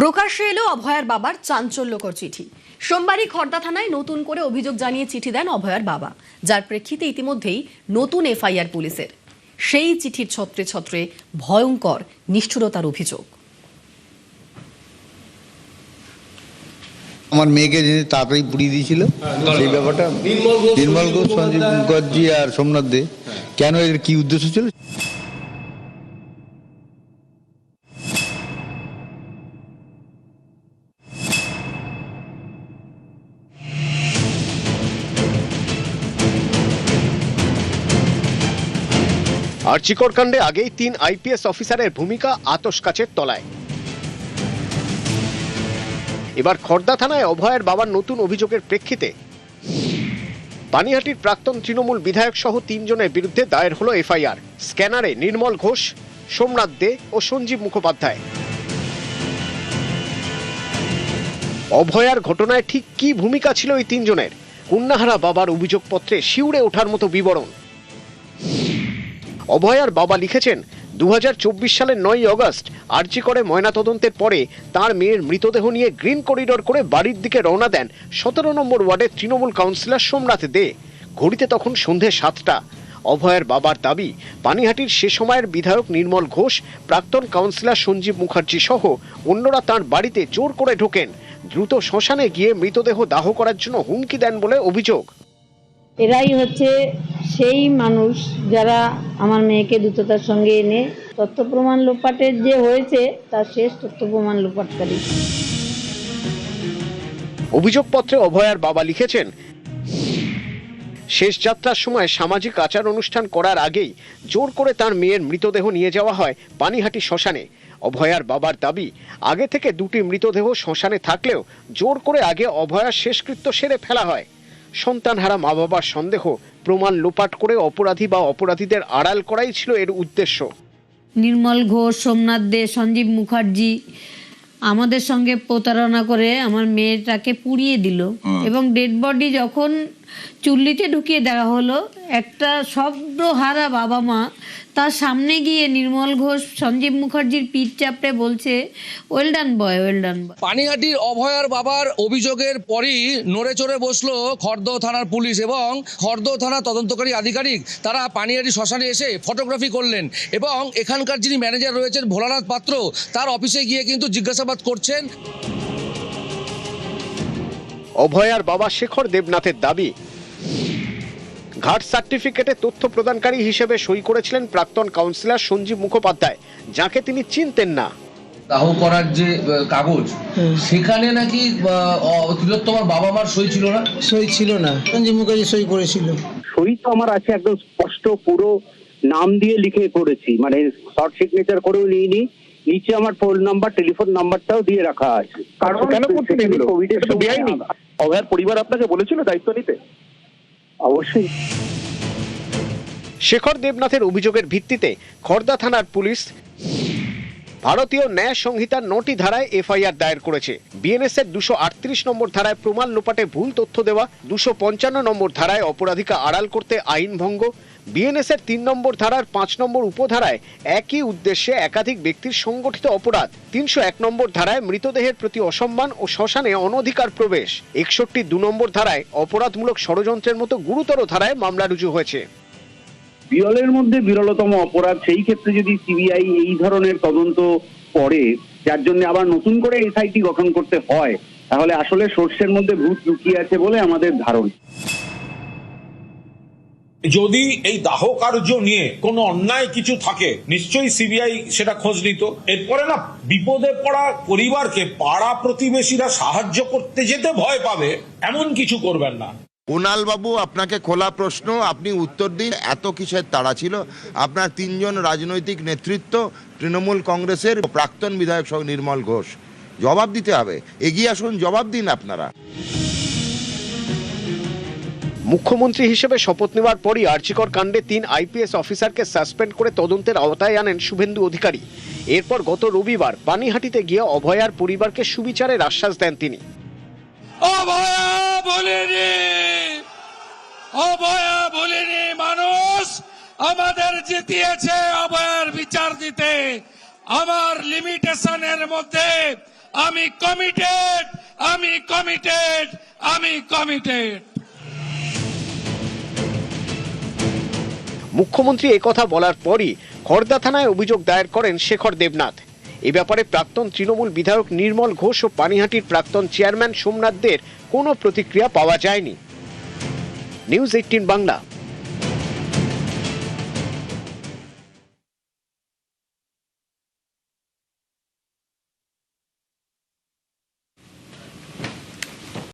প্রকাশ্যে এলো অভয়ার বাবার চাঞ্চল্যকর চিঠি। সোমবারই খড়দা থানায় নতুন করে অভিযোগ জানিয়ে চিঠি দেন অভয়ার বাবা, যার প্রেক্ষিতে ইতিমধ্যেই নতুন এফআইআর পুলিশের। সেই চিঠির ছত্রে ছত্রে ভয়ঙ্কর নিষ্ঠুরতার অভিযোগ। আমার মেয়েকে তাড়াতাড়ি পুড়িয়ে দিয়েছিল, সেই ব্যাপারটা নির্মল ঘোষ, সঞ্জীব মুখার্জি আর সোমনাথ দে, কেন এর কি উদ্দেশ্য ছিল? আরজিকর কাণ্ডে আগেই 3 আইপিএস অফিসারের ভূমিকা আতশকাচের তলায়। এবার খড়দা থানায় অভয়ের বাবার নতুন অভিযোগের প্রেক্ষিতে পানিহাটির প্রাক্তন তৃণমূল বিধায়ক সহ 3 জনের বিরুদ্ধে দায়ের হলো এফআইআর। স্ক্যানারে নির্মল ঘোষ, সোমনাথ দে ও সঞ্জীব মুখোপাধ্যায়। অভয়ার ঘটনায় ঠিক কি ভূমিকা ছিল এই 3 জনের? কন্যাহারা বাবার অভিযোগপত্রে শিউরে ওঠার মতো বিবরণ। অভয়ার বাবা লিখেছেন, 2024 সালের 9ই আগস্ট আরজিকরে ময়নাতদন্তের পরে তার মেয়ের মৃতদেহ নিয়ে গ্রিন করিডোর করে বাড়ির দিকে রওনা দেন 17 নম্বর ওয়ার্ডের তৃণমূল কাউন্সিলর সোমনাথ দে। ঘড়িতে তখন সন্ধে 7টা। অভয়ার বাবার দাবি, পানিহাটির সে সময়ের বিধায়ক নির্মল ঘোষ, প্রাক্তন কাউন্সিলর সঞ্জীব মুখার্জি সহ অন্যরা তাঁর বাড়িতে জোর করে ঢোকেন। দ্রুত শ্মশানে গিয়ে মৃতদেহ দাহ করার জন্য হুমকি দেন বলে অভিযোগ। এরাই হচ্ছে সেই মানুষ যারা আমার মেয়েকে দ্রুততার সঙ্গে এনে তথ্য প্রমাণ লোপাটের যে হয়েছে তার শেষ তথ্য প্রমাণ লোপাটকারী। অভিযোগপত্রে অভয়ার বাবা লিখেছেন, শেষ যাত্রার সময় সামাজিক আচার অনুষ্ঠান করার আগেই জোর করে তার মেয়ের মৃতদেহ নিয়ে যাওয়া হয় পানিহাটি শ্মশানে। অভয়ার বাবার দাবি, আগে থেকে 2টি মৃতদেহ শ্মশানে থাকলেও জোর করে আগে অভয়ার শেষকৃত্য সেরে ফেলা হয়। সন্তানহারা মা বাবার সন্দেহ প্রমাণ লোপাট করে অপরাধী বা অপরাধীদের আড়াল করাই ছিল এর উদ্দেশ্য। নির্মল ঘোষ, সোমনাথ দে, সঞ্জীব মুখার্জি আমাদের সঙ্গে প্রতারণা করে আমার মেয়েটাকে পুড়িয়ে দিল এবং ডেড বডি যখন চুল্লিতে ঢুকিয়ে দেওয়া হলো, একটা শব্দহারা বাবা মা তার সামনে গিয়ে নির্মল ঘোষ, সঞ্জীব মুখার্জির পিঠ চাপড়ে বলছে, ওয়েল ডান বয়, ওয়েল ডান বয়। পানিহাটির অভয়ার বাবার অভিযোগের পরই নড়ে চড়ে বসলো খড়দহ থানার পুলিশ এবং খড়দহ থানা তদন্তকারী আধিকারিক। তারা পানিহাটি শ্মশানে এসে ফটোগ্রাফি করলেন এবং এখানকার যিনি ম্যানেজার রয়েছেন ভোলানাথ পাত্র, তার অফিসে গিয়ে কিন্তু জিজ্ঞাসাবাদ করছেন। অভয়ার বাবা শেখর দেবনাথের দাবি, ঘাট সার্টিফিকেটে তথ্য প্রদানকারী হিসেবে সই করেছিলেন প্রাক্তন কাউন্সিলর সঞ্জীব মুখোপাধ্যায়, যাকে তিনি চিনতেন না। দাহ করার যে কাগজ, সেখানে নাকি তিলোত্তমার বাবা মার সই ছিল না। সই ছিল না, সঞ্জীব মুখার্জি সই করেছিল। সই তো আমার আছে, একদম স্পষ্ট পুরো নাম দিয়ে লিখে করেছি, মানে শর্ট সিগনেচার করেও নিইনি। নিচে আমার ফোন নাম্বার, টেলিফোন নাম্বারটাও দিয়ে রাখা আছে। কারণ কেন করতে এগুলো? কোভিডের সময় অভয়ার পরিবার আপনাকে বলেছিল দায়িত্ব নিতে? অবশ্যই। শেখর দেবনাথের অভিযোগের ভিত্তিতে খড়দা থানার পুলিশ ভারতীয় ন্যায় সংহিতার 9টি ধারায় এফআইআর দায়ের করেছে। বিএনএস এর 238 নম্বর ধারায় প্রমাণ লোপাটে ভুল তথ্য দেওয়া, 255 নম্বর ধারায় অপরাধীকে আড়াল করতে আইন ভঙ্গ, বিএনএস এর 3 নম্বর ধারার 5 নম্বর উপধারায় একই উদ্দেশ্যে একাধিক ব্যক্তির সংগঠিত অপরাধ, 301 নম্বর ধারায় মৃতদেহের প্রতি অসম্মান ও শ্মশানে অনধিকার প্রবেশ, 61 নম্বর ধারায় অপরাধমূলক ষড়যন্ত্রের মতো গুরুতর ধারায় মামলা রুজু হয়েছে। বিরলের মধ্যে বিরলতম অপরাধ, সেই ক্ষেত্রে যদি সিবিআই এই ধরনের তদন্ত করে, যার জন্য আবার নতুন করে এসআইটি গঠন করতে হয়, তাহলে আসলে সোর্সের মধ্যে ভূত লুকিয়ে আছে বলে আমাদের ধারণা। যদি এই দাহ কার্য নিয়ে কোনো অন্যায় কিছু থাকে, নিশ্চয়ই সিবিআই সেটা খোঁজ নিত। এরপরে না বিপদে পড়া পরিবারকে পাড়া প্রতিবেশীরা সাহায্য করতে যেতে ভয় পাবে, এমন কিছু করবেন না। কুণাল বাবু, আপনাকে খোলা প্রশ্ন, আপনি উত্তর দিন। এত কিসের তাড়া ছিল? আপনার 3 জন রাজনৈতিক নেতৃত্ব, তৃণমূল কংগ্রেসের প্রাক্তন বিধায়ক সহ নির্মল ঘোষ, জবাব দিতে হবে। এগিয়ে আসুন, জবাব দিন আপনারা। মুখ্যমন্ত্রী হিসেবে শপথ নেওয়ার পরই আরজিকর কাণ্ডে 3 আইপিএস অফিসারকে সাসপেন্ড করে তদন্তের আওতায় আনেন শুভেন্দু অধিকারী। এরপর গত রবিবার পানিহাটিতে গিয়ে অভয়ার পরিবারকে সুবিচারের আশ্বাস দেন তিনি। অভয়া বলিনি, মানুষ আমাদের জিতিয়েছে অভয়ার বিচার দিতে। আমার লিমিটেশনের মধ্যে আমি কমিটেড, আমি কমিটেড, আমি কমিটেড। মুখ্যমন্ত্রী একথা বলার পরই খড়দা থানায় অভিযোগ দায়ের করেন শেখর দেবনাথ। এ ব্যাপারে প্রাক্তন তৃণমূল বিধায়ক নির্মল ঘোষ ও পানিহাটির প্রাক্তন চেয়ারম্যান সোমনাথ দের কোনো প্রতিক্রিয়া পাওয়া যায়নি। নিউজ 18 বাংলা।